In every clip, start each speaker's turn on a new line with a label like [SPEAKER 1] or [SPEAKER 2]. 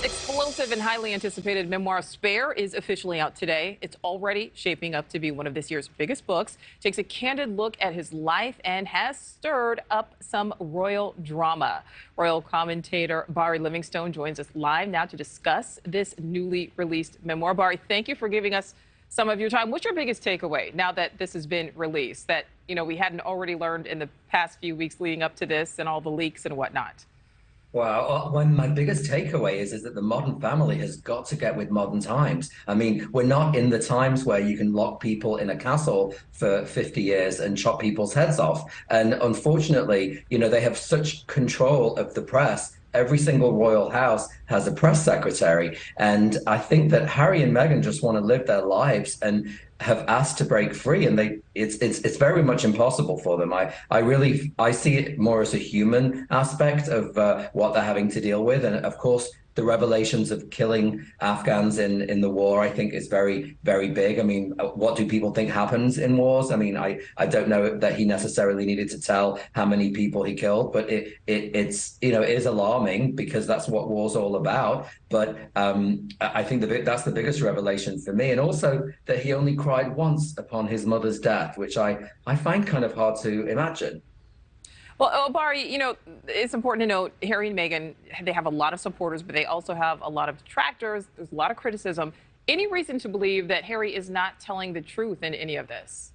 [SPEAKER 1] explosive and highly anticipated memoir Spare is officially out today. It's already shaping up to be one of this year's biggest books. Takes a candid look at his life and has stirred up some royal drama. Royal commentator Barrie Livingstone joins us live now to discuss this newly released memoir. Barrie, thank you for giving us some of your time. What's your biggest takeaway now that this has been released that, we hadn't already learned in the past few weeks leading up to this and all the leaks and whatnot?
[SPEAKER 2] Well, my biggest takeaway is that the modern family has got to get with modern times. I mean, we're not in the times where you can lock people in a castle for 50 years and chop people's heads off. And unfortunately, they have such control of the press. Every single royal house has a press secretary. And I think that Harry and Meghan just want to live their lives and have asked to break free, and it's very much impossible for them. I see it more as a human aspect of what they're having to deal with, and of course the revelations of killing Afghans in the war, I think, is very, very big. I mean, what do people think happens in wars? I mean, I don't know that he necessarily needed to tell how many people he killed, but it is alarming because that's what war's all about. But I think that's the biggest revelation for me, and also that he only cried once upon his mother's death, which I find kind of hard to imagine.
[SPEAKER 1] Well, Barrie, it's important to note Harry and Meghan, they have a lot of supporters, but they also have a lot of detractors. There's a lot of criticism. Any reason to believe that Harry is not telling the truth in any of this?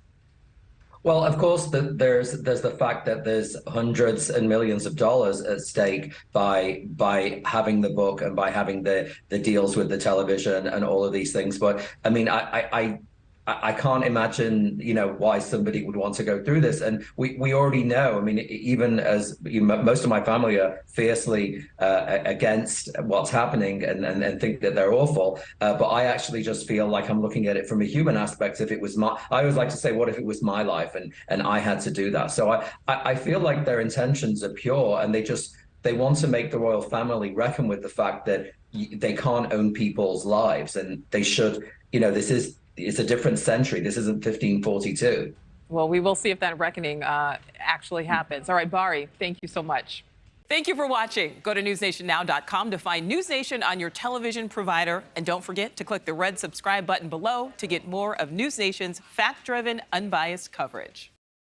[SPEAKER 2] Well, of course, there's the fact that there's hundreds and millions of dollars at stake by having the book and by having the deals with the television and all of these things. But I mean, I can't imagine, why somebody would want to go through this. And we already know, I mean, even as most of my family are fiercely against what's happening and think that they're awful. But I actually just feel like I'm looking at it from a human aspect. If it was I always like to say, what if it was my life and I had to do that? So I feel like their intentions are pure, and they want to make the royal family reckon with the fact that they can't own people's lives, and they should, it's a different century. This isn't 1542.
[SPEAKER 1] Well, we will see if that reckoning actually happens. All right, Barrie, thank you so much. Thank you for watching. Go to newsnationnow.com to find NewsNation on your television provider. And don't forget to click the red subscribe button below to get more of NewsNation's fact-driven, unbiased coverage.